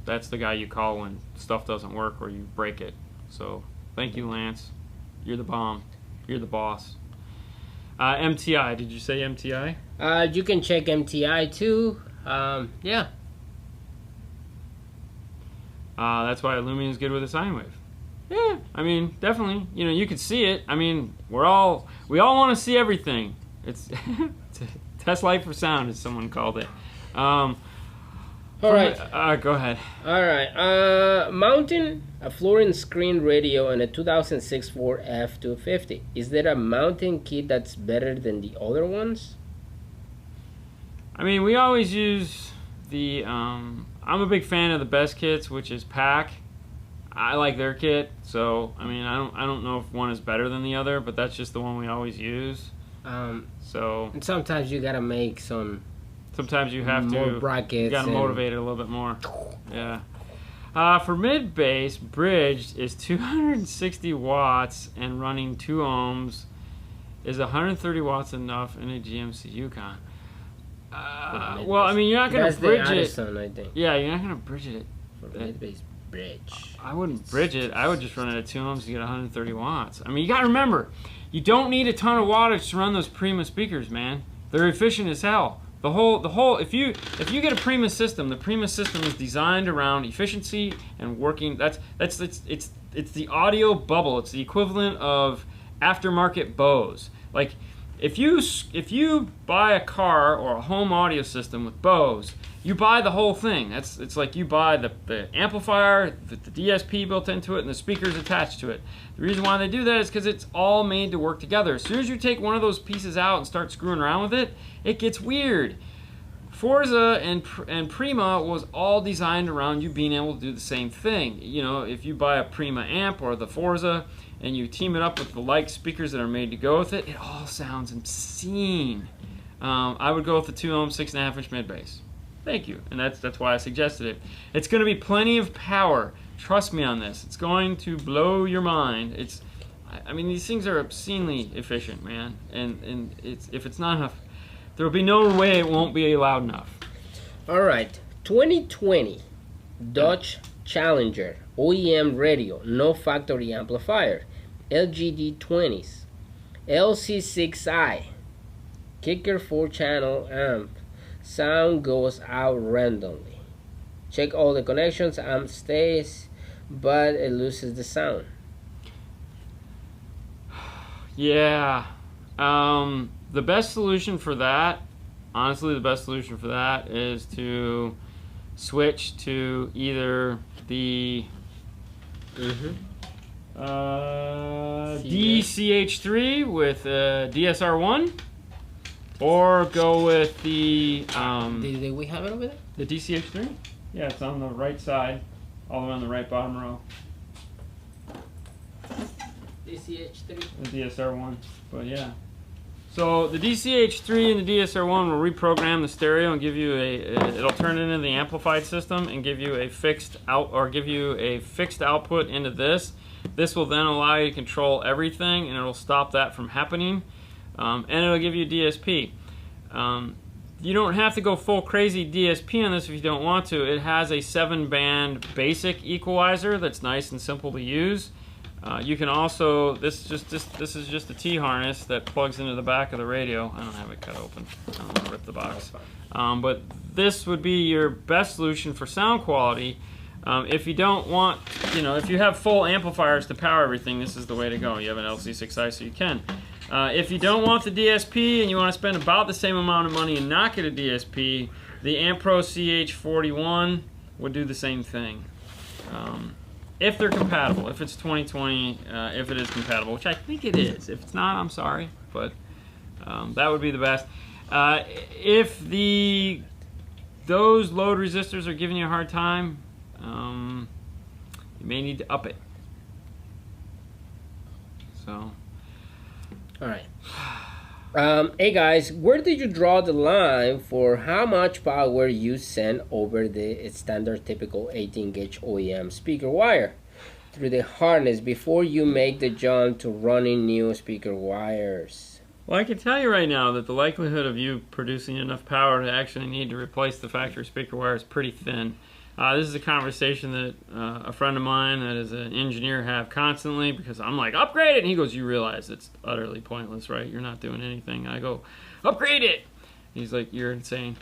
that's the guy you call when stuff doesn't work or you break it. So thank you, Lance. You're the bomb. You're the boss. MTI. Did you say MTI? You can check MTI too. Yeah. That's why Illumium is good with a sine wave. Yeah, I mean, definitely. You know, you could see it. I mean, we all want to see everything. It's test light for sound, as someone called it. All right. Go ahead. All right. Mounting a floor screen radio and a 2006 Ford F-250. Is there a mounting kit that's better than the other ones? I mean, we always use the. I'm a big fan of the best kits, which is Pack. I like their kit, so I mean, I don't know if one is better than the other, but that's just the one we always use. So. And sometimes you gotta make some. Sometimes you have more to. Brackets. You gotta motivate it a little bit more. Yeah. For mid bass, bridged is 260 watts and running 2 ohms. Is 130 watts enough in a GMC Yukon? Well, I mean, you're not gonna bridge it. Addison, I think. Yeah, you're not gonna bridge it. For mid bass bridge. I wouldn't bridge it. I would just run it at 2 ohms to get 130 watts. I mean, you gotta remember, you don't need a ton of wattage to run those Prima speakers, man. They're efficient as hell. The whole if you get a Prima system, the Prima system is designed around efficiency and working. It's the audio bubble. It's the equivalent of aftermarket Bose. Like if you buy a car or a home audio system with Bose, you buy the whole thing. It's like you buy the amplifier, the DSP built into it, and the speakers attached to it. The reason why they do that is because it's all made to work together. As soon as you take one of those pieces out and start screwing around with it, it gets weird. Forza and Prima was all designed around you being able to do the same thing. You know, if you buy a Prima amp or the Forza and you team it up with the like speakers that are made to go with it, it all sounds obscene. I would go with the 2 ohm 6.5 inch mid bass. Thank you, and that's why I suggested it. It's going to be plenty of power. Trust me on this. It's going to blow your mind. I mean, these things are obscenely efficient, man. And if it's not enough, there will be no way it won't be loud enough. All right, 2020 Dodge Challenger OEM radio, no factory amplifier, LGD 20s, LC6i, kicker 4-channel amp. Sound goes out randomly. Check all the connections. Amp stays, but it loses the sound. Yeah. The best solution for that, honestly, the best solution for that is to switch to either the DCH3 with DSR1. Or go with the... Did we have it over there? The DCH3? Yeah, it's on the right side, all the way on the right bottom row. DCH3? The DSR1, but yeah. So the DCH3 and the DSR1 will reprogram the stereo and give you it'll turn it into the amplified system and give you a fixed output into this. This will then allow you to control everything, and it'll stop that from happening. And it'll give you DSP. You don't have to go full crazy DSP on this if you don't want to. It has a 7-band basic equalizer that's nice and simple to use. You can also this is just a T harness that plugs into the back of the radio. I don't have it cut open. I don't want to rip the box. But this would be your best solution for sound quality. If you don't want, if you have full amplifiers to power everything, this is the way to go. You have an LC6i, so you can. If you don't want the DSP and you want to spend about the same amount of money and not get a DSP, the Ampro CH41 would do the same thing. If they're compatible, if it's 2020, if it is compatible, which I think it is. If it's not, I'm sorry, but that would be the best. If those load resistors are giving you a hard time, you may need to up it. So, all right. Hey guys, where did you draw the line for how much power you send over the standard typical 18-gauge OEM speaker wire through the harness before you make the jump to running new speaker wires? Well, I can tell you right now that the likelihood of you producing enough power to actually need to replace the factory speaker wire is pretty thin. This is a conversation that a friend of mine that is an engineer have constantly, because I'm like, upgrade it! And he goes, you realize it's utterly pointless, right? You're not doing anything. I go, upgrade it! He's like, you're insane.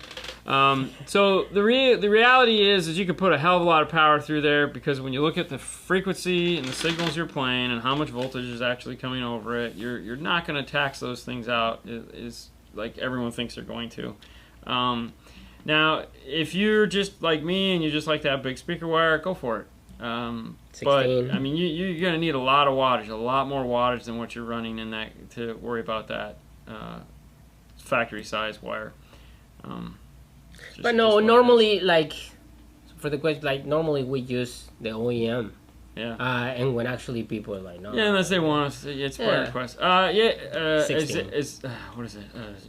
So the reality is you can put a hell of a lot of power through there, because when you look at the frequency and the signals you're playing and how much voltage is actually coming over it, you're not going to tax those things out is like everyone thinks they're going to. Now, if you're just like me and you just like to have big speaker wire, go for it. But I mean, you're going to need a lot of wattage, a lot more wattage than what you're running in that to worry about that factory size wire. But no, normally, like for the question, like normally we use the OEM. Yeah. And when actually people are like, no. Yeah, unless they want us, it's part of the request. What is it?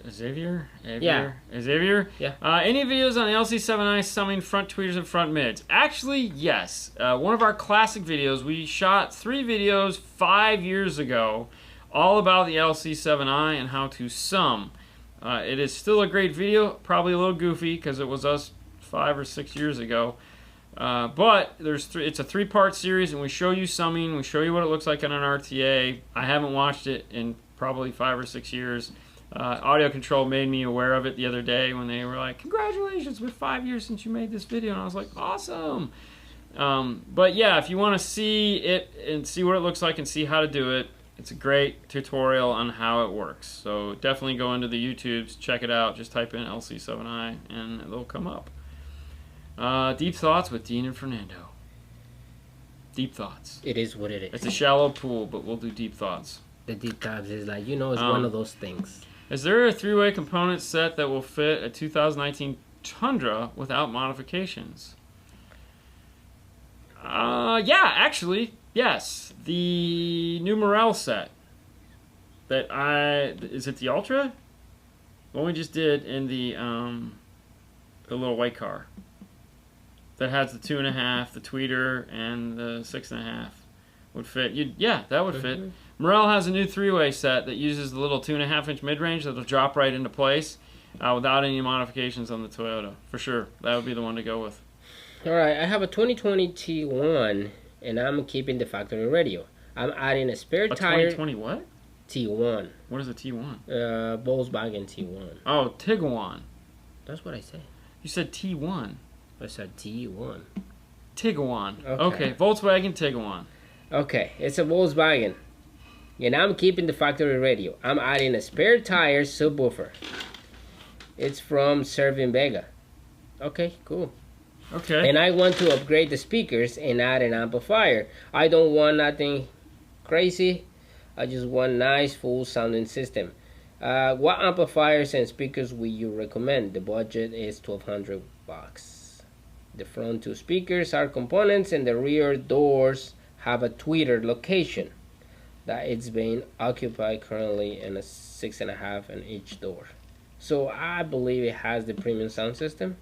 Xavier? Yeah. Xavier? Yeah. Any videos on the LC7i summing front tweeters and front mids? Actually, yes. One of our classic videos, we shot 3 videos 5 years ago, all about the LC7i and how to sum. It is still a great video, probably a little goofy because it was us 5 or 6 years ago. But it's a 3-part series, and we show you summing, we show you what it looks like on an RTA. I haven't watched it in probably 5 or 6 years. Audio Control made me aware of it the other day when they were like, congratulations, we're 5 years since you made this video, and I was like, awesome. But yeah, if you want to see it and see what it looks like and see how to do it, it's a great tutorial on how it works. So definitely go into the YouTubes, check it out, just type in LC7i and it'll come up. Deep Thoughts with Dean and Fernando. Deep Thoughts. It is what it is. It's a shallow pool, but we'll do Deep Thoughts. The Deep Thoughts is like, it's one of those things. Is there a 3-way component set that will fit a 2019 Tundra without modifications? Yeah, actually, yes. The new Morel set. Is it the Ultra? What we just did in the little white car. That has the 2.5, the tweeter, and the 6.5 would fit. Yeah, that would fit. Morel has a new 3-way set that uses the little 2.5-inch mid-range that'll drop right into place without any modifications on the Toyota. For sure, that would be the one to go with. All right, I have a 2020 T1, and I'm keeping the factory radio. I'm adding a spare tire. A 2020 what? T1. What is a T1? Volkswagen T1. Oh, Tiguan. That's what I said. You said T1. I said T1. Tiguan. Okay, Volkswagen Tiguan. Okay, it's a Volkswagen. And I'm keeping the factory radio. I'm adding a spare tire subwoofer. It's from Servin Vega. Okay, cool. Okay. And I want to upgrade the speakers and add an amplifier. I don't want nothing crazy. I just want nice full sounding system. What amplifiers and speakers will you recommend? The budget is $1,200. The front 2 speakers are components, and the rear doors have a tweeter location that it's being occupied currently in a 6.5 in each door. So I believe it has the premium sound system.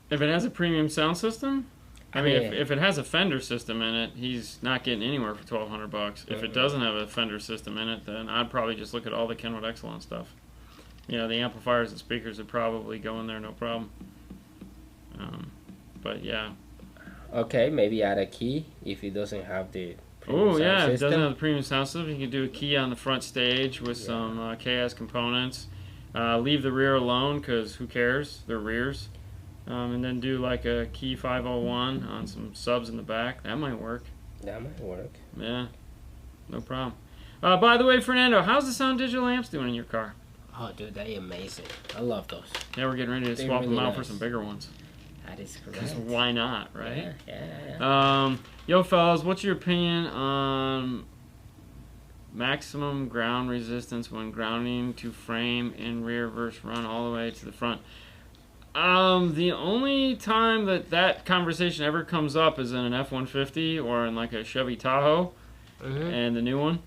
If it has a premium sound system, I mean, if it has a Fender system in it, he's not getting anywhere for $1,200. If it doesn't have a Fender system in it, then I'd probably just look at all the Kenwood Excellence stuff. The amplifiers and speakers would probably go in there, no problem. But yeah. Okay, maybe add a key if it doesn't have the premium sound system. If it doesn't have the premium sound system, you can do a key on the front stage with some KS components. Leave the rear alone because who cares? They're rears. And then do like a key 501 on some subs in the back. That might work. That might work. Yeah, no problem. By the way, Fernando, how's the sound digital amps doing in your car? Oh, dude, they're amazing. I love those. Yeah, we're getting ready to swap them out for some bigger ones. That is correct. Because why not, right? Yeah. Yo, fellas, what's your opinion on maximum ground resistance when grounding to frame in rear versus run all the way to the front? The only time that conversation ever comes up is in an F-150 or in like a Chevy Tahoe and the new one,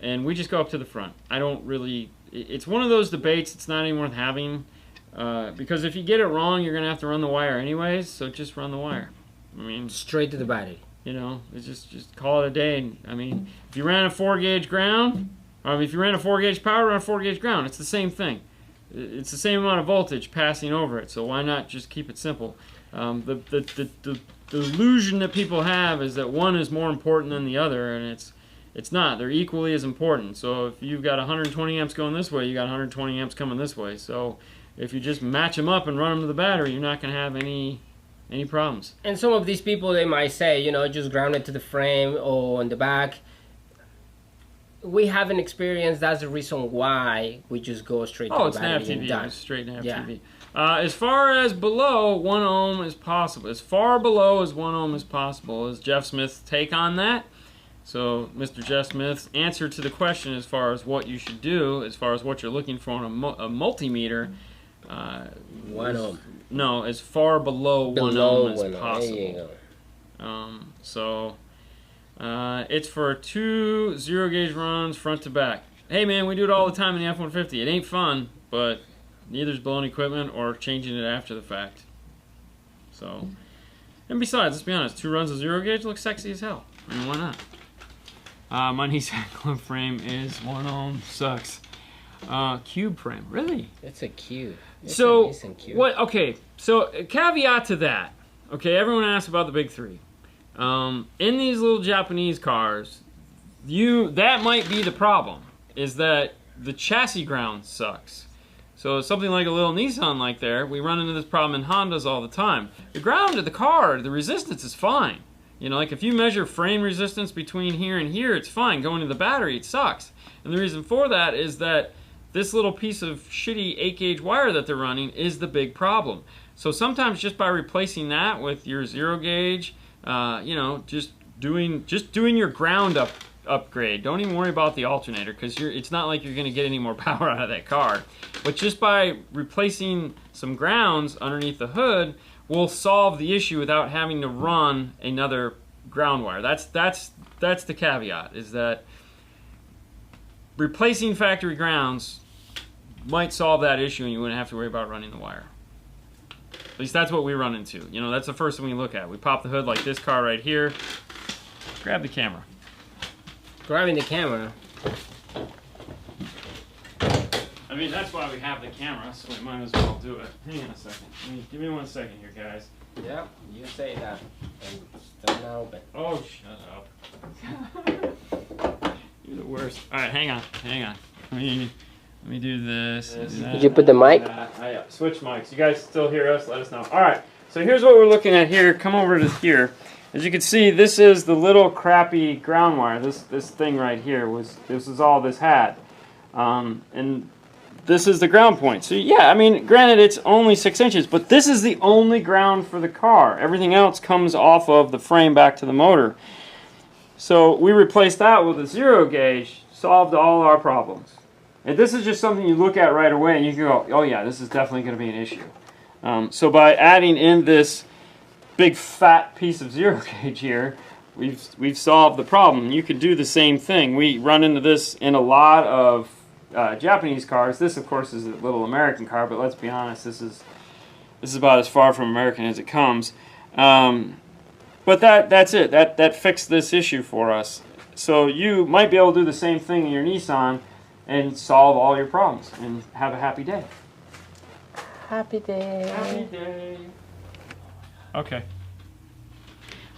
and we just go up to the front. I don't really. It's one of those debates. It's not even worth having because if you get it wrong, you're gonna have to run the wire anyways. So just run the wire. I mean, straight to the battery. You know, it's just call it a day. I mean, if you ran a 4-gauge ground, or if you ran a 4-gauge power, run a 4-gauge ground. It's the same thing. It's the same amount of voltage passing over it, so why not just keep it simple? The illusion that people have is that one is more important than the other, and it's not. They're equally as important. So if you've got 120 amps going this way, you got 120 amps coming this way. So if you just match them up and run them to the battery, you're not going to have any problems. And some of these people, they might say, you know, just ground it to the frame or on the back. We haven't experienced. That's the reason why we just go straight to the battery and done. It's straight nav TV. As far as below 1 ohm is possible, as far below as 1 ohm is possible, is Jeff Smith's take on that. So Mr. Jeff Smith's answer to the question as far as what you should do, as far as what you're looking for on a multimeter. 1 ohm. No, as far below 1 ohm as possible. There you go. It's for 2 0-gauge runs front to back. Hey man, we do it all the time in the F-150. It ain't fun, but neither's blowing equipment or changing it after the fact. So, and besides, let's be honest, 2 runs of 0-gauge looks sexy as hell. I mean, why not? My Nissan club frame is 1 ohm. Sucks. Cube frame, really? It's a cube. It's so a decent cube. what? Okay, so caveat to that. Okay, everyone asks about the big 3. In these little Japanese cars, that might be the problem, is that the chassis ground sucks. So something like a little Nissan like there, we run into this problem in Hondas all the time. The ground of the car, the resistance is fine. You know, like if you measure frame resistance between here and here, it's fine. Going to the battery, it sucks. And the reason for that is that this little piece of shitty 8-gauge wire that they're running is the big problem. So sometimes just by replacing that with your 0-gauge, you know, just doing your ground upgrade. Don't even worry about the alternator because it's not like you're going to get any more power out of that car. But just by replacing some grounds underneath the hood will solve the issue without having to run another ground wire. That's the caveat, is that replacing factory grounds might solve that issue and you wouldn't have to worry about running the wire. At least that's what we run into. You know, that's the first thing we look at. We pop the hood like this car right here. Grab the camera. Grabbing the camera. I mean, that's why we have the camera, so we might as well do it. Hang on a second. Give me 1 second here, guys. Yep, you say that. And still not open. Oh, shut up. You're the worst. All right, hang on. Let me do this. Did you put the mic? Switch mics. You guys still hear us? Let us know. All right, so here's what we're looking at here. Come over to here. As you can see, this is the little crappy ground wire. This thing right here this is all this had. And this is the ground point. So yeah, I mean, granted it's only 6 inches, but this is the only ground for the car. Everything else comes off of the frame back to the motor. So we replaced that with a 0-gauge, solved all our problems. And this is just something you look at right away and you can go, oh yeah, this is definitely going to be an issue. So by adding in this big fat piece of 0-gauge here, we've solved the problem. You could do the same thing. We run into this in a lot of Japanese cars. This, of course, is a little American car, but let's be honest, this is about as far from American as it comes. But that's it. That fixed this issue for us. So you might be able to do the same thing in your Nissan and solve all your problems and have a happy day. Happy day. Happy day. Okay.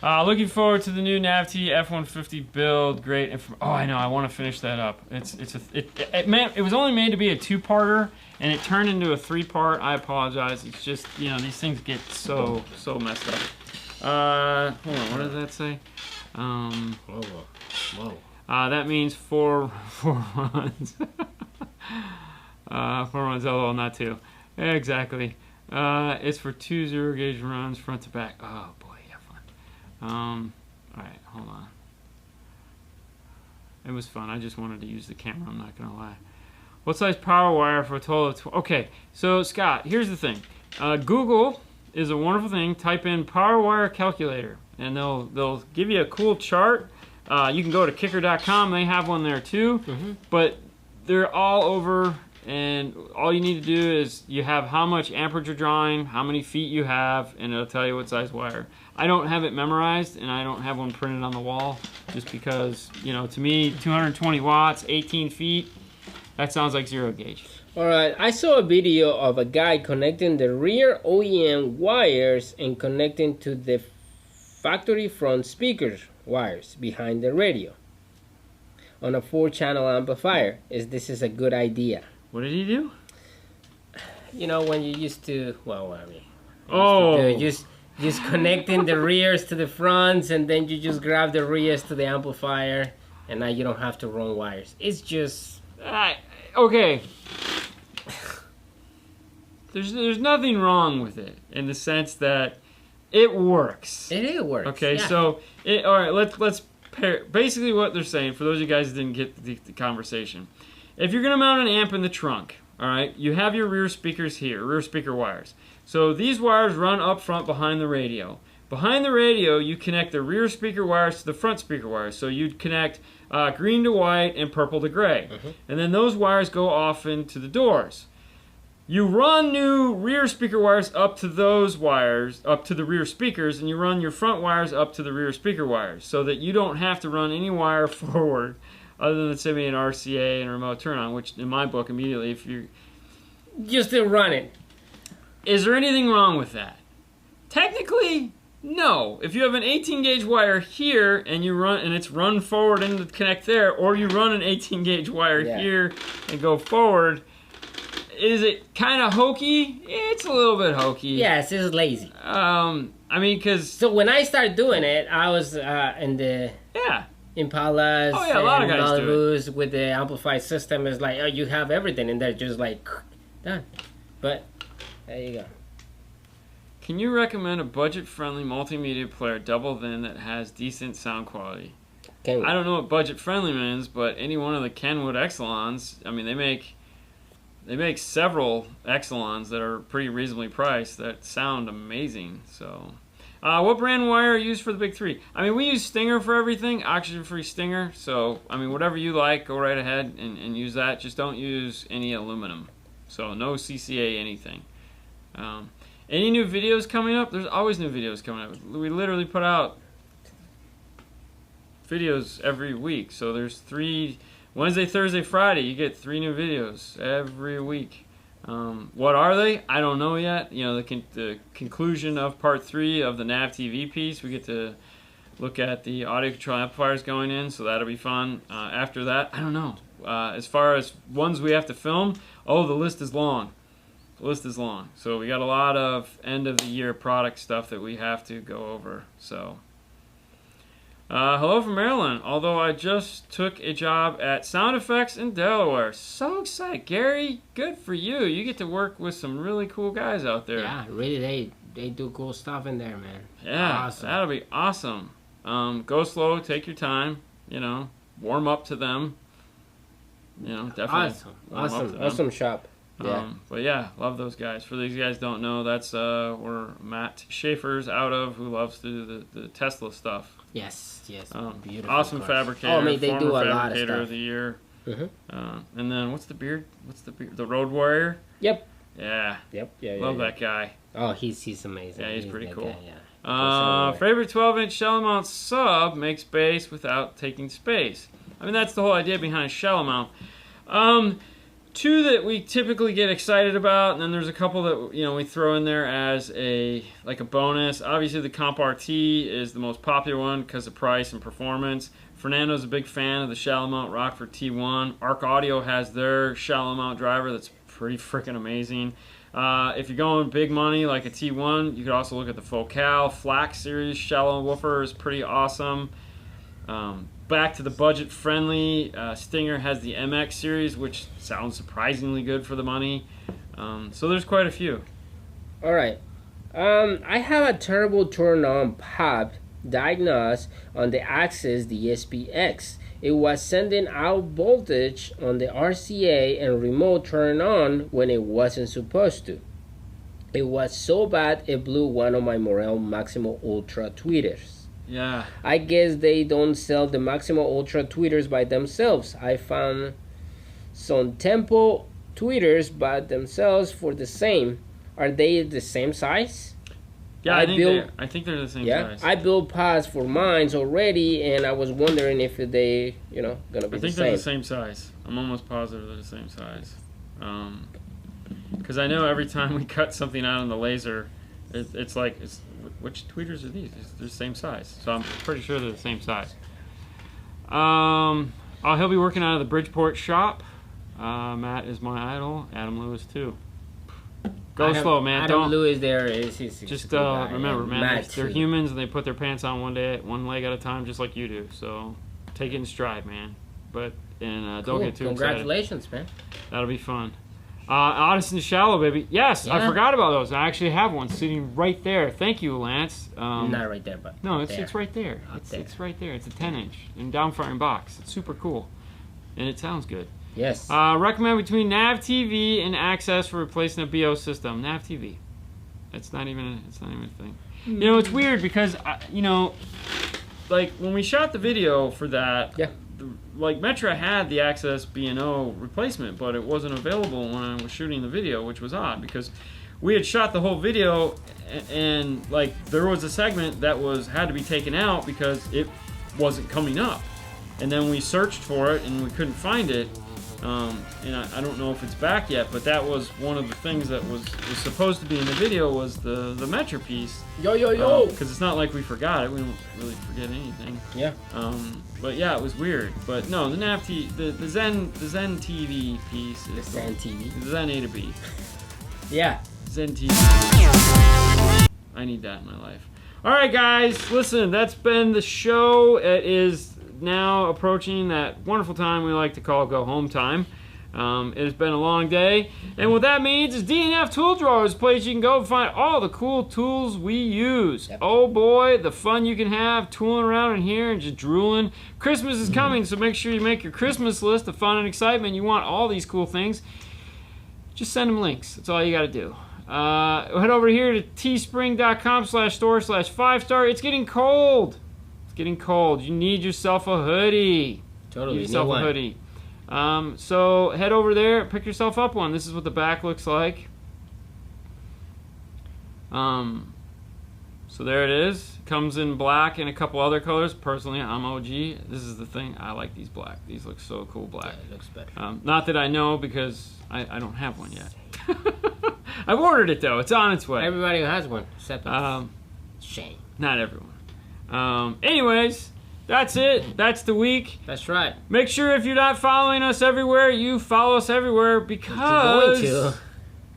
Looking forward to the new NavT F-150 build. Great. Oh, I know. I want to finish that up. It was only made to be a 2-parter, and it turned into a 3-part. I apologize. It's just, you know, these things get so messed up. Hold on. What does that say? Whoa. That means 4 runs. 4 runs. Oh, not 2. Exactly. It's for 2 0-gauge runs front to back. Oh boy. Alright, hold on. It was fun. I just wanted to use the camera, I'm not gonna lie. What size power wire for a total of okay, so Scott, here's the thing. Google is a wonderful thing. Type in power wire calculator and they'll give you a cool chart. You can go to kicker.com, they have one there too. But they're all over, and all you need to do is you have how much amperage you're drawing, how many feet you have, and it'll tell you what size wire. I don't have it memorized, and I don't have one printed on the wall, just because, you know, to me, 220 watts, 18 feet, that sounds like 0-gauge. Alright, I saw a video of a guy connecting the rear OEM wires and connecting to the factory front speakers wires behind the radio on a 4-channel amplifier. This is a good idea. What did he do? You know, when you used to, well, I mean, just connecting the rears to the fronts, and then you just grab the rears to the amplifier, and now you don't have to run wires. It's just... okay. There's nothing wrong with it, in the sense that it works. It works. Okay, yeah. so, all right, let's pair... Basically what they're saying, for those of you guys that didn't get the conversation, if you're going to mount an amp in the trunk, all right, you have your rear speakers here, rear speaker wires. So these wires run up front behind the radio. Behind the radio, you connect the rear speaker wires to the front speaker wires. So you'd connect green to white and purple to gray. And then those wires go off into the doors. You run new rear speaker wires up to those wires, up to the rear speakers, and you run your front wires up to the rear speaker wires, so that you don't have to run any wire forward other than, let's say, an RCA and a remote turn-on, which in my book, immediately, if you're... You're still running. Is there anything wrong with that? Technically, no. If you have an 18-gauge wire here and you run, and it's run forward and to connect there, or you run an 18-gauge wire here and go forward, is it kind of hokey? It's a little bit hokey. Yes, it's lazy. I mean, because... So when I started doing it, I was in the... Yeah. Impalas a lot of and guys do Malibus with the amplified system. Is like, oh, you have everything, and they're just like, done. But there you go. Can you recommend a budget-friendly multimedia player double VIN that has decent sound quality? Kenwood. I don't know what budget-friendly means, but any one of the Kenwood Exelons, I mean, they make several Exelons that are pretty reasonably priced that sound amazing. So, what brand wire are used for the big 3? I mean, we use Stinger for everything, oxygen-free Stinger. So, I mean, whatever you like, go right ahead and use that. Just don't use any aluminum. So, no CCA anything. Any new videos coming up? There's always new videos coming up. We literally put out videos every week. So, there's 3... Wednesday, Thursday, Friday, you get 3 new videos every week. What are they? I don't know yet. You know, the conclusion of part 3 of the Nav TV piece, we get to look at the audio control amplifiers going in, so that'll be fun. After that, I don't know. As far as ones we have to film, the list is long. The list is long. So we got a lot of end of the year product stuff that we have to go over. So. Hello from Maryland. Although I just took a job at Sound Effects in Delaware. So excited. Gary, good for you. You get to work with some really cool guys out there. Yeah, really, they do cool stuff in there, man. Yeah, awesome. That'll be awesome. Go slow, take your time, you know, warm up to them. You know, definitely. Awesome shop. Yeah. But yeah, love those guys. For these guys don't know, that's where Matt Schaefer's out of, who loves to do the Tesla stuff. Yes. Beautiful. Awesome cars. Fabricator. Oh, I mean, they do a lot of Fabricator stuff. of the year. And then what's the beard? The Road Warrior. Yep. Yeah. Yeah. Love that guy. Oh, he's amazing. Yeah, he's pretty cool. Guy, yeah. Favorite 12-inch shell mount sub makes bass without taking space. I mean, that's the whole idea behind a shell mount. two that we typically get excited about, and then there's a couple that we throw in there as a bonus. Obviously, the Comp RT is the most popular one because of price and performance. Fernando's a big fan of the shallow mount Rockford T1. Arc Audio has their shallow mount driver that's pretty freaking amazing. If you're going big money like a T1, you could also look at the Focal Flax series shallow woofer is pretty awesome. Back to the budget friendly, Stinger has the MX series, which sounds surprisingly good for the money. So there's quite a few. All right. I have a terrible turn on pop diagnosed on the Axis DSP-X. It was sending out voltage on the RCA and remote turn on when it wasn't supposed to. It was so bad it blew one of my Morel Maximo Ultra tweeters. Yeah. I guess they don't sell the Maximo Ultra tweeters by themselves. I found some Tempo tweeters by themselves for the same. Are they the same size? Yeah, I think they're the same size. I built pods for mines already, and I was wondering if they, gonna be the same. I think they're the same size. I'm almost positive they're the same size. Because I know every time we cut something out on the laser, it's like, which tweeters are these? They're the same size. So I'm pretty sure they're the same size. He'll be working out of the Bridgeport shop. Matt is my idol. Adam Lewis too. Go slow, man. Adam Lewis there is just remember, man, they're humans and they put their pants on one leg at a time, just like you do. So take it in stride, man. But don't get too Congratulations, excited. man. That'll be fun. Addison Shallow, baby. Yes, yeah. I forgot about those. I actually have one sitting right there. Thank you, Lance. Not right there, but no, it's right there. It's right there. It's a 10-inch in downfiring box. It's super cool, and it sounds good. Yes. Recommend between Nav TV and Access for replacing a BO system. Nav TV. It's not even a thing. It's weird because like when we shot the video for that. Yeah. Like Metra had the Access B&O replacement, but it wasn't available when I was shooting the video, which was odd because we had shot the whole video and like there was a segment that had to be taken out because it wasn't coming up, and then we searched for it and we couldn't find it. And I don't know if it's back yet, but that was one of the things that was supposed to be in the video was the Metra piece. Yo. Because it's not like we forgot it. We don't really forget anything. Yeah. But yeah, it was weird. But no, the Nav the Zen TV piece is the Zen TV. The Zen A to B. Yeah. Zen TV. I need that in my life. All right, guys, listen. That's been the show. It is now approaching that wonderful time we like to call go home time. It has been a long day, and what that means is DNF Tool Drawer is a place you can go and find all the cool tools we use. Yep. Oh boy, the fun you can have tooling around in here and just drooling. Christmas is coming, so make sure you make your Christmas list of fun and excitement. You want all these cool things, just send them links. That's all you got to do. Head over here to teespring.com/store/5star. It's getting cold. Getting cold. You need yourself a hoodie. Totally. You need yourself a hoodie. So head over there, pick yourself up one. This is what the back looks like. So there it is. Comes in black and a couple other colors. Personally, I'm OG. This is the thing. I like these black. These look so cool black. Yeah, it looks better. Not that I know because I don't have one yet. I've ordered it though. It's on its way. Everybody has one, except shame. Not everyone. Anyways, that's it. That's the week. That's right. Make sure if you're not following us everywhere, you follow us everywhere because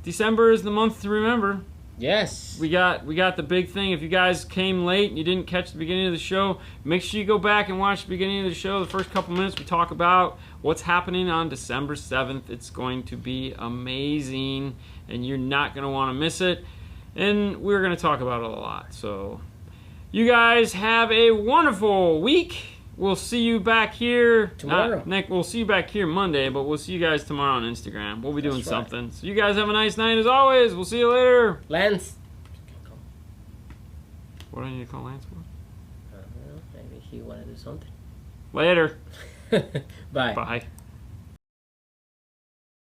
December is the month to remember. Yes. We got the big thing. If you guys came late and you didn't catch the beginning of the show, make sure you go back and watch the beginning of the show. The first couple minutes we talk about what's happening on December 7th. It's going to be amazing, and you're not going to want to miss it. And we're going to talk about it a lot. So you guys have a wonderful week. We'll see you back here tomorrow. We'll see you back here Monday, but we'll see you guys tomorrow on Instagram. We'll be doing something. So you guys have a nice night as always. We'll see you later. Lance. What do I need to call Lance for? I don't know. Maybe he wanted to do something. Later. Bye. Bye.